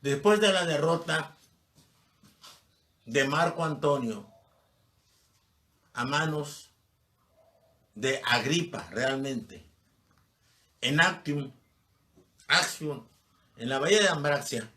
Después de la derrota de Marco Antonio a manos de Agripa, realmente, en Actium, en la bahía de Ambracia,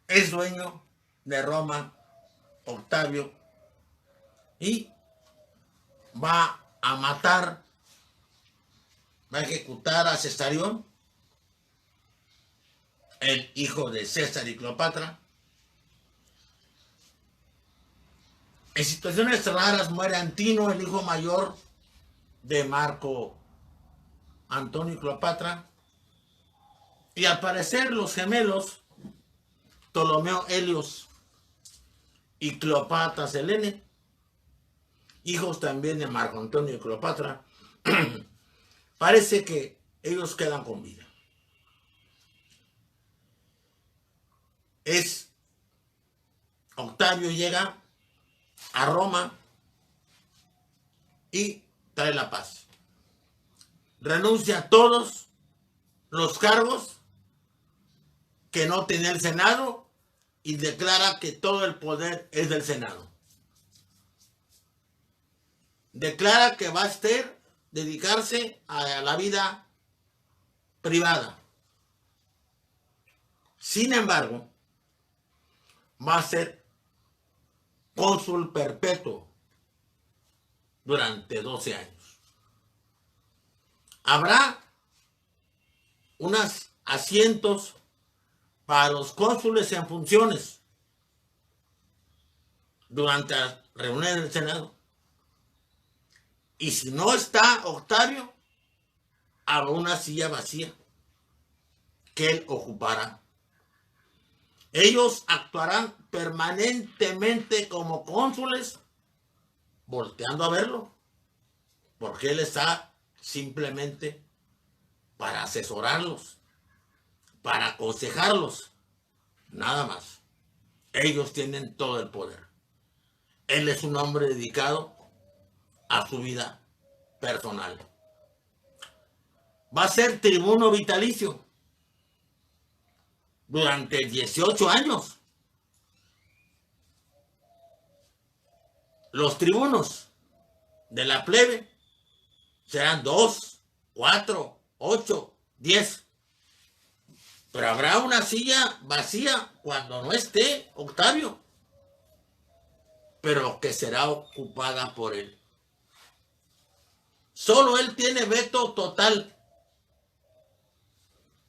es dueño de Roma Octavio y va a matar, va a ejecutar a Cesarión, el hijo de César y Cleopatra. En situaciones raras muere Antino, el hijo mayor de Marco Antonio y Cleopatra. Y al parecer los gemelos Ptolomeo Helios y Cleopatra Selene, hijos también de Marco Antonio y Cleopatra, parece que ellos quedan con vida. Octavio llega a Roma y trae la paz. Renuncia a todos los cargos que no tenía el Senado y declara que todo el poder es del Senado. Declara que va a dedicarse a la vida privada. Sin embargo, va a ser cónsul perpetuo durante 12 años. Habrá unos asientos para los cónsules en funciones durante las reuniones del Senado. Y si no está Octavio, habrá una silla vacía que él ocupará. Ellos actuarán permanentemente como cónsules, volteando a verlo, porque él está simplemente para asesorarlos, para aconsejarlos, nada más. Ellos tienen todo el poder. Él es un hombre dedicado a su vida personal. Va a ser tribuno vitalicio durante 18 años. Los tribunos de la plebe serán 2, 4, 8, 10. Pero habrá una silla vacía cuando no esté Octavio, pero que será ocupada por él. Solo él tiene veto total.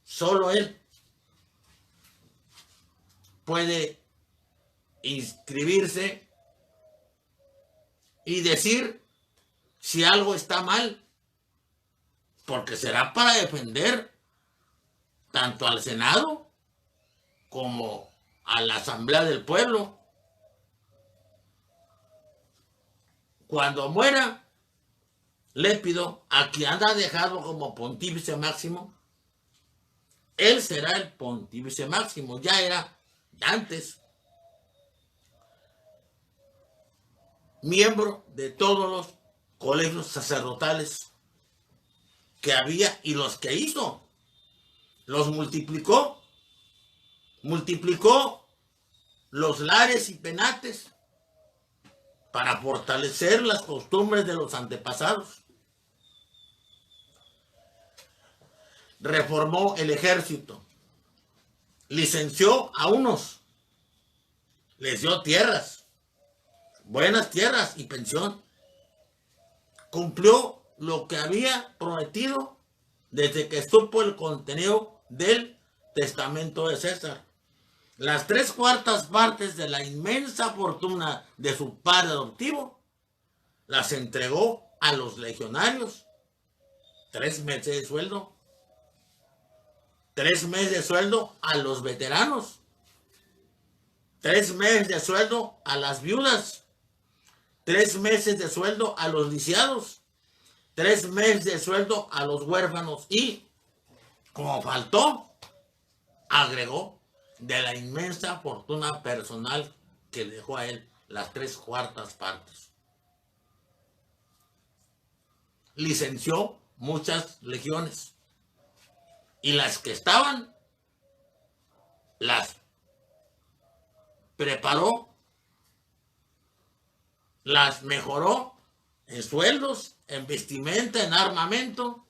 Solo él puede inscribirse y decir si algo está mal, porque será para defender tanto al Senado como a la Asamblea del Pueblo. Cuando muera, Lépido, a quien anda dejado como pontífice máximo, él será el pontífice máximo. Ya era antes miembro de todos los colegios sacerdotales que había y los que hizo. Los multiplicó los lares y penates para fortalecer las costumbres de los antepasados. Reformó el ejército, licenció a unos, les dio tierras, buenas tierras y pensión. Cumplió lo que había prometido desde que supo el contenido del testamento de César. Las 3/4 partes de la inmensa fortuna de su padre adoptivo las entregó a los legionarios. 3 meses de sueldo. 3 meses de sueldo a los veteranos. 3 meses de sueldo a las viudas. 3 meses de sueldo a los lisiados. 3 meses de sueldo a los huérfanos. Y, como faltó, agregó de la inmensa fortuna personal que dejó a él las 3/4 partes. Licenció muchas legiones. Y las que estaban las preparó, las mejoró en sueldos, en vestimenta, en armamento,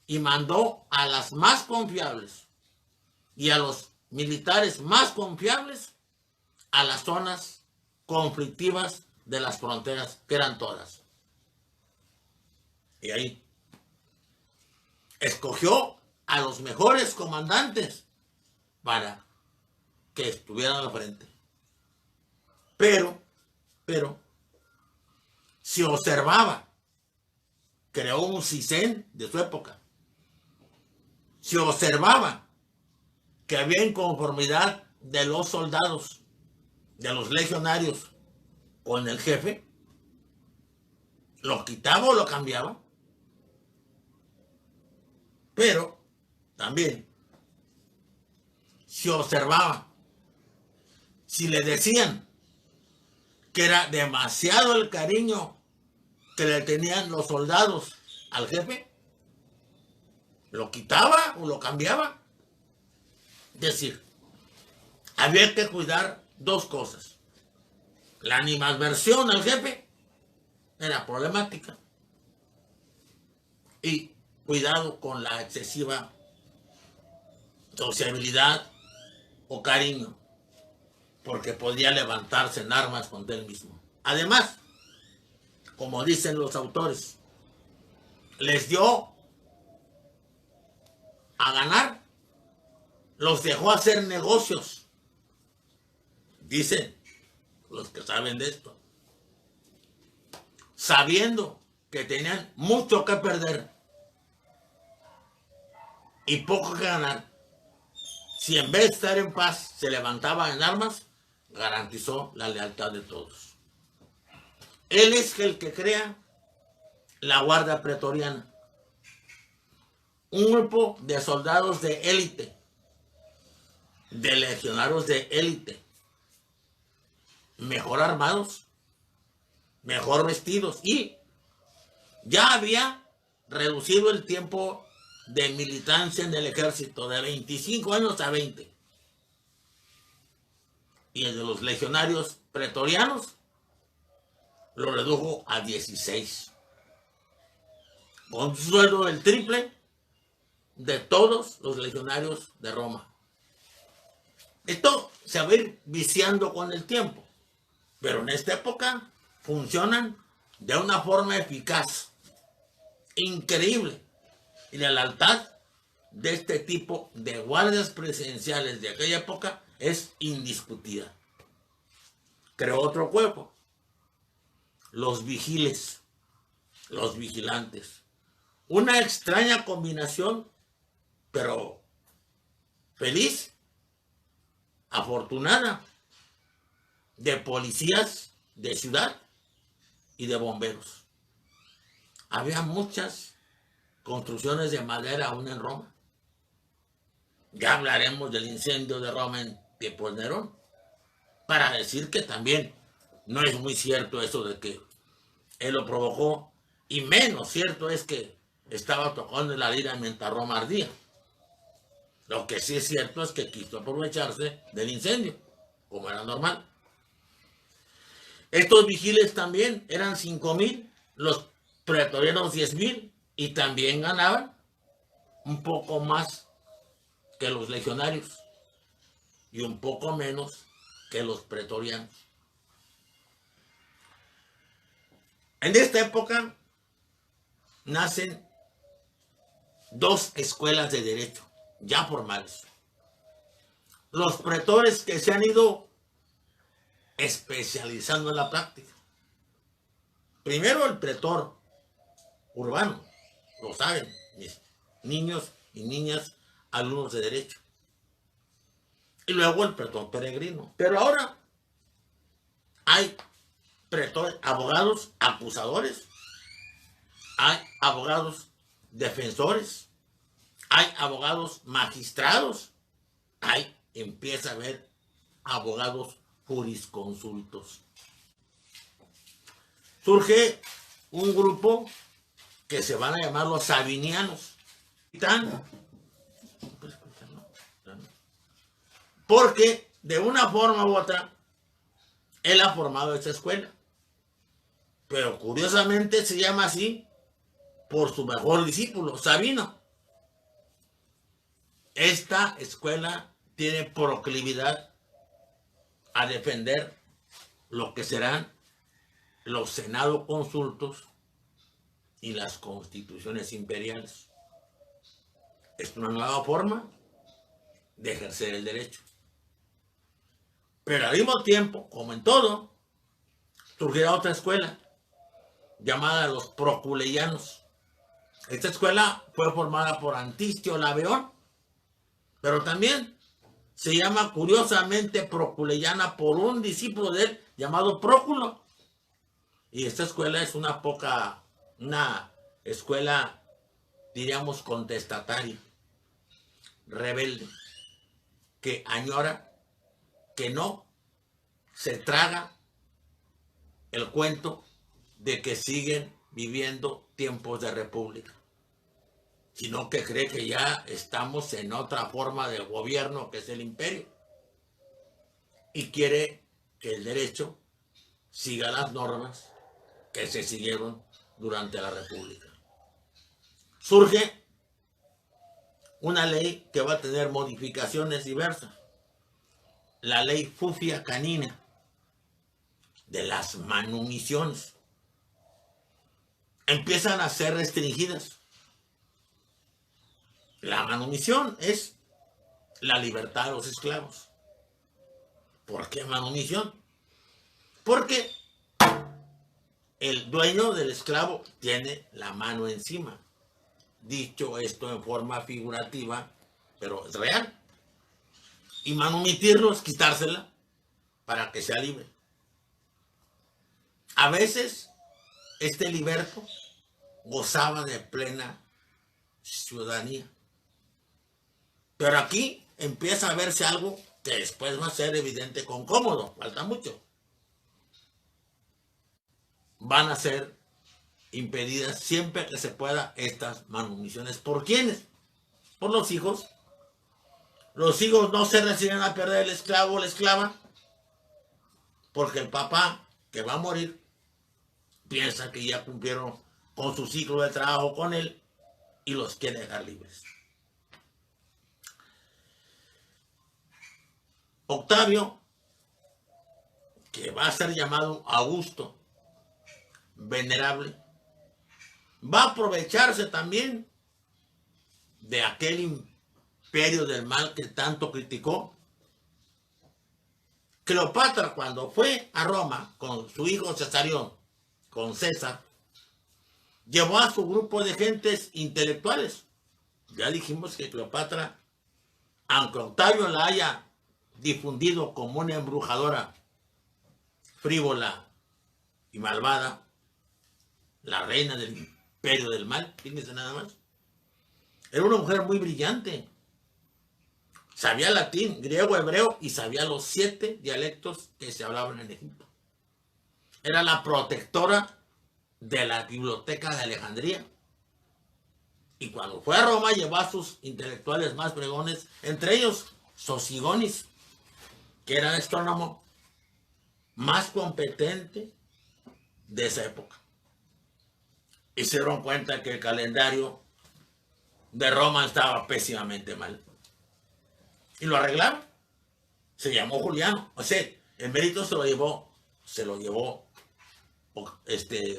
y mandó a las más confiables y a los militares más confiables a las zonas conflictivas de las fronteras, que eran todas. Y ahí escogió a los mejores comandantes para que estuvieran al frente. Pero, si observaba, creó un CISEN de su época. Si observaba que había inconformidad de los soldados, de los legionarios con el jefe, lo quitaba o lo cambiaba. Pero también, si observaba, si le decían que era demasiado el cariño que le tenían los soldados al jefe, lo quitaba o lo cambiaba. Es decir, había que cuidar dos cosas. La animadversión al jefe era problemática, y cuidado con la excesiva sociabilidad o cariño, porque podía levantarse en armas contra él mismo. Además, como dicen los autores, les dio a ganar, los dejó hacer negocios. Dicen los que saben de esto, sabiendo que tenían mucho que perder y poco que ganar, si en vez de estar en paz se levantaban en armas, garantizó la lealtad de todos. Él es el que crea la Guardia Pretoriana, un grupo de soldados de élite, de legionarios de élite, mejor armados, mejor vestidos, y ya había reducido el tiempo de militancia en el ejército de 25 años a 20. Y el de los legionarios pretorianos lo redujo a 16. Con un sueldo del triple de todos los legionarios de Roma. Esto se va a ir viciando con el tiempo, pero en esta época funcionan de una forma eficaz, increíble. Y la lealtad de este tipo de guardias presidenciales de aquella época es indiscutida. Creó otro cuerpo, los vigiles, los vigilantes. Una extraña combinación, pero feliz, afortunada, de policías de ciudad y de bomberos. Había muchas construcciones de madera aún en Roma. Ya hablaremos del incendio de Roma en tiempos de Nerón, para decir que también no es muy cierto eso de que él lo provocó, y menos cierto es que estaba tocando la lira mientras Roma ardía. Lo que sí es cierto es que quiso aprovecharse del incendio, como era normal. Estos vigiles también eran 5,000, los pretorianos 10,000, y también ganaban un poco más que los legionarios y un poco menos que los pretorianos. En esta época nacen dos escuelas de derecho ya formales. Los pretores que se han ido especializando en la práctica. Primero el pretor urbano, lo saben mis niños y niñas alumnos de derecho. Y luego el pretor peregrino. Pero ahora hay pretores, abogados acusadores, hay abogados defensores, hay abogados magistrados, empieza a haber abogados jurisconsultos. Surge un grupo que se van a llamar los sabinianos. porque de una forma u otra, él ha formado esa escuela. Pero curiosamente se llama así por su mejor discípulo, Sabino. Esta escuela tiene proclividad a defender lo que serán los senados consultos y las constituciones imperiales. Es una nueva forma de ejercer el derecho. Pero al mismo tiempo, como en todo, surgirá otra escuela llamada los proculeyanos. Esta escuela fue formada por Antistio Laveón, pero también se llama curiosamente proculeyana por un discípulo de él llamado Próculo. Y esta escuela es una escuela, diríamos, contestataria, rebelde, que añora, que no se traga el cuento de que siguen viviendo tiempos de república, sino que cree que ya estamos en otra forma de gobierno, que es el imperio, y quiere que el derecho siga las normas que se siguieron durante la república. Surge una ley que va a tener modificaciones diversas, la ley Fufia Canina de las manumisiones. Empiezan a ser restringidas. La manumisión es la libertad de los esclavos. ¿Por qué manumisión? Porque el dueño del esclavo tiene la mano encima. Dicho esto en forma figurativa, pero es real. Y manumitirlo es quitársela para que sea libre. A veces, este liberto gozaba de plena ciudadanía. Pero aquí empieza a verse algo que después va a ser evidente con Cómodo. Falta mucho. Van a ser impedidas siempre que se pueda estas manumisiones. ¿Por quiénes? Por los hijos. Los hijos no se reciben a perder el esclavo o la esclava, porque el papá, que va a morir, piensa que ya cumplieron con su ciclo de trabajo con él y los quiere dejar libres. Octavio, que va a ser llamado Augusto, venerable, va a aprovecharse también de aquel imperio del mal que tanto criticó. Cleopatra, cuando fue a Roma con su hijo Cesarión, con César, llevó a su grupo de gentes intelectuales. Ya dijimos que Cleopatra, aunque Octavio la haya difundido como una embrujadora frívola y malvada, la reina del imperio del mal, fíjense nada más, era una mujer muy brillante. Sabía latín, griego, hebreo y sabía los 7 dialectos que se hablaban en Egipto. Era la protectora de la biblioteca de Alejandría. Y cuando fue a Roma llevó a sus intelectuales más pregones, entre ellos Sosigonis, que era el astrónomo más competente de esa época. Y se dieron cuenta que el calendario de Roma estaba pésimamente mal. Y lo arreglaron. Se llamó Juliano. O sea, el mérito se lo llevó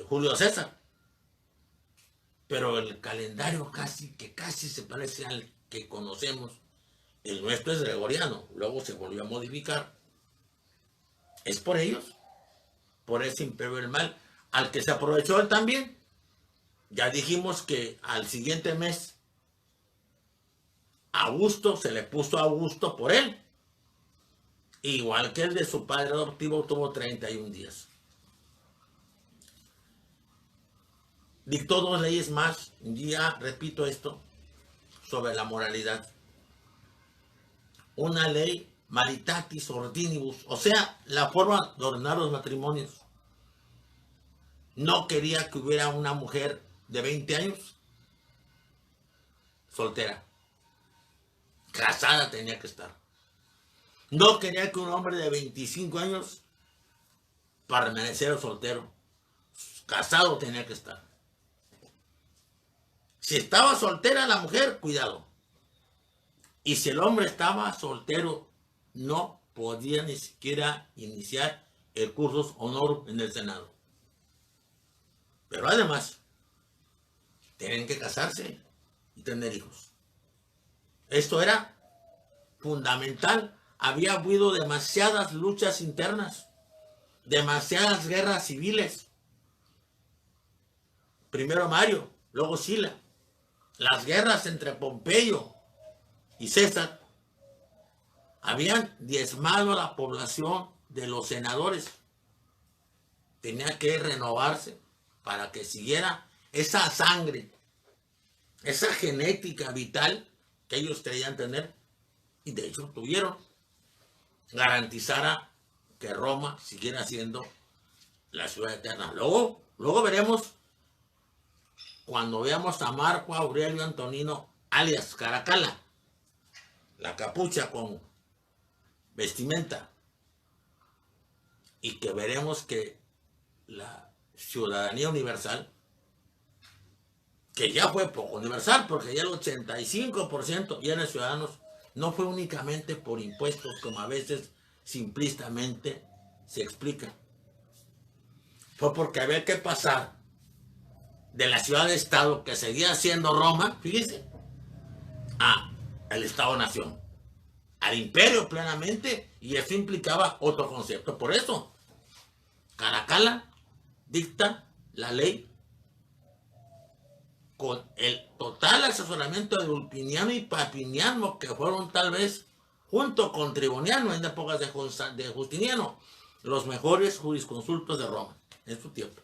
Julio César. Pero el calendario casi se parece al que conocemos. El nuestro es gregoriano. Luego se volvió a modificar. Es por ellos. Por ese imperio del mal. Al que se aprovechó él también. Ya dijimos que al siguiente mes Augusto se le puso Augusto por él. Igual que el de su padre adoptivo tuvo 31 días. Dictó 2 leyes más. Ya repito esto sobre la moralidad. Una ley maritatis ordinibus, o sea, la forma de ordenar los matrimonios. No quería que hubiera una mujer de 20 años soltera. Casada tenía que estar. No quería que un hombre de 25 años permaneciera soltero. Casado tenía que estar. Si estaba soltera la mujer, cuidado. Y si el hombre estaba soltero, no podía ni siquiera iniciar el cursus honorum en el Senado. Pero además, tienen que casarse y tener hijos. Esto era fundamental. Había habido demasiadas luchas internas, demasiadas guerras civiles. Primero Mario, luego Sila. Las guerras entre Pompeyo y César habían diezmado a la población de los senadores. Tenía que renovarse para que siguiera esa sangre, esa genética vital que ellos creían tener, y de hecho tuvieron, garantizara que Roma siguiera siendo la ciudad eterna. Luego veremos, cuando veamos a Marco Aurelio Antonino, alias Caracalla, la capucha con vestimenta, y que veremos que la ciudadanía universal, que ya fue poco universal, porque ya el 85% ya eran ciudadanos, no fue únicamente por impuestos, como a veces simplistamente se explica. Fue porque había que pasar de la ciudad-estado, que seguía siendo Roma, fíjese, al Estado-nación, al imperio plenamente, y eso implicaba otro concepto. Por eso, Caracalla dicta la ley con el total asesoramiento de Ulpiniano y Papiniano, que fueron tal vez, junto con Triboniano en épocas de Justiniano, los mejores jurisconsultos de Roma en su tiempo.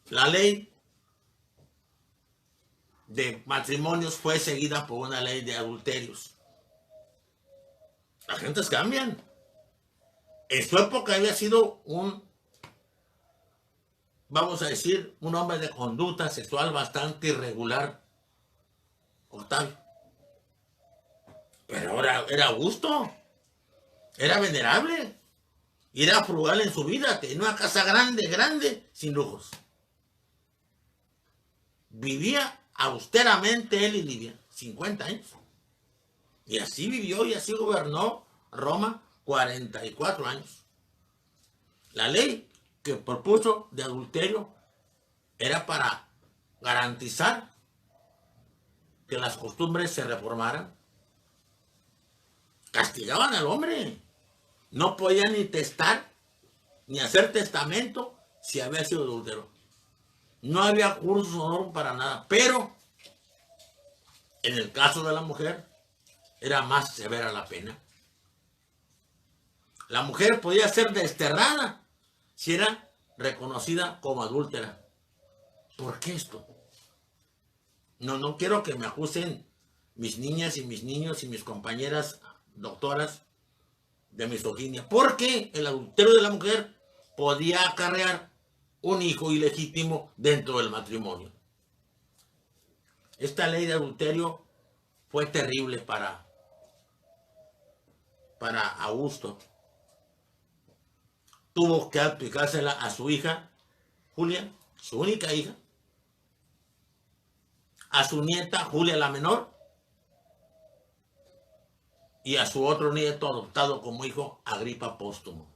La ley de matrimonios fue seguida por una ley de adulterios. Las gentes cambian. En su época había sido vamos a decir, un hombre de conducta sexual bastante irregular, Octavio. Pero ahora era Augusto, era venerable, y era frugal en su vida, tenía una casa grande, sin lujos. Vivía austeramente él y Livia, 50 años. Y así vivió y así gobernó Roma 44 años. La ley que propuso de adulterio era para garantizar que las costumbres se reformaran. Castigaban al hombre. No podía ni testar, ni hacer testamento si había sido adúltero. No había cursos honorum para nada. Pero en el caso de la mujer era más severa la pena. La mujer podía ser desterrada si era reconocida como adúltera. ¿Por qué esto? No quiero que me acusen mis niñas y mis niños y mis compañeras doctoras de misoginia. Porque el adulterio de la mujer podía acarrear un hijo ilegítimo dentro del matrimonio. Esta ley de adulterio fue terrible para Augusto. Tuvo que aplicársela a su hija, Julia, su única hija, a su nieta, Julia la menor, y a su otro nieto adoptado como hijo, Agripa Póstumo.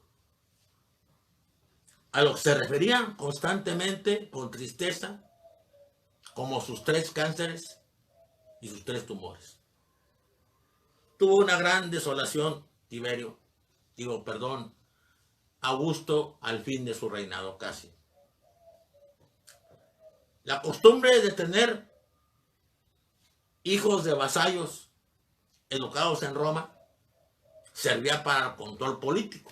A lo que se refería constantemente, con tristeza, como sus 3 cánceres y sus 3 tumores. Tuvo una gran desolación, Augusto, al fin de su reinado casi. La costumbre de tener hijos de vasallos educados en Roma servía para el control político.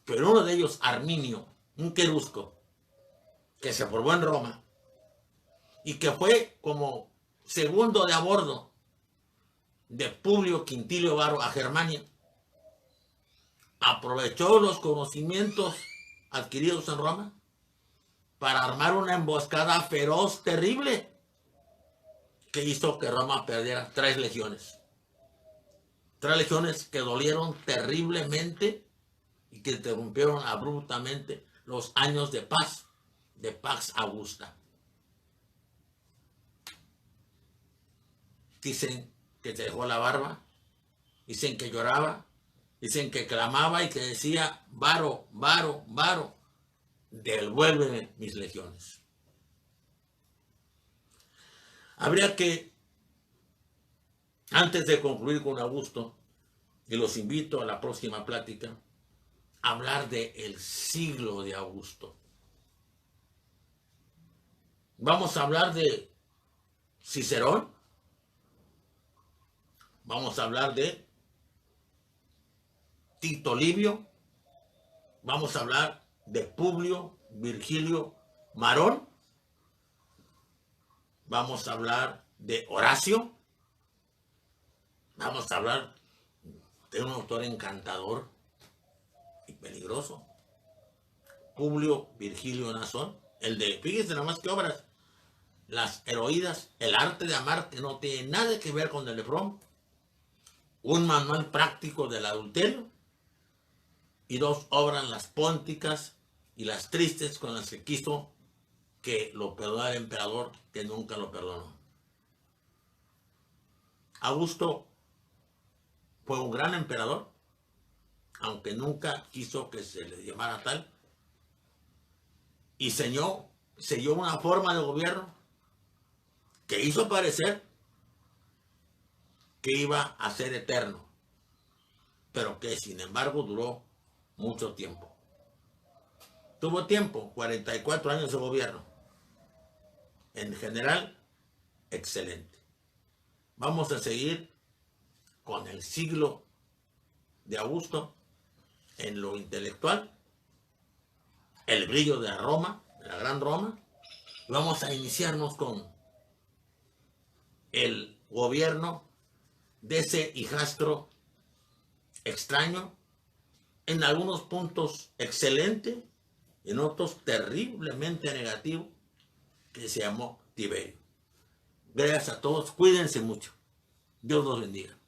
Pero uno de ellos, Arminio, un querusco, que se formó en Roma y que fue como segundo de a bordo de Publio Quintilio Varro a Germania, aprovechó los conocimientos adquiridos en Roma para armar una emboscada feroz, terrible, que hizo que Roma perdiera 3 legiones. 3 legiones que dolieron terriblemente y que interrumpieron abruptamente los años de Pax Augusta. Dicen que se dejó la barba, dicen que lloraba, dicen que clamaba y que decía: Varo, Varo, Varo, devuélveme mis legiones. Habría que, antes de concluir con Augusto, y los invito a la próxima plática, hablar del siglo de Augusto. Vamos a hablar de Cicerón, vamos a hablar de Tito Livio, vamos a hablar de Publio Virgilio Marón, vamos a hablar de Horacio, vamos a hablar de un autor encantador y peligroso, Publio Virgilio Nasón, el de, fíjense nada más que obras, Las Heroídas, El arte de amar, que no tiene nada que ver con el Efrón, un manual práctico del adulterio, y 2 obras, Las Pónticas y Las Tristes, con las que quiso que lo perdonara el emperador, que nunca lo perdonó. Augusto fue un gran emperador, aunque nunca quiso que se le llamara tal, y selló una forma de gobierno que hizo parecer que iba a ser eterno, pero que sin embargo duró mucho tiempo. Tuvo tiempo, 44 años de gobierno. En general, excelente. Vamos a seguir con el siglo de Augusto en lo intelectual, el brillo de Roma, de la gran Roma. Vamos a iniciarnos con el gobierno de ese hijastro extraño, en algunos puntos excelente, en otros terriblemente negativo, que se llamó Tiberio. Gracias a todos, cuídense mucho. Dios los bendiga.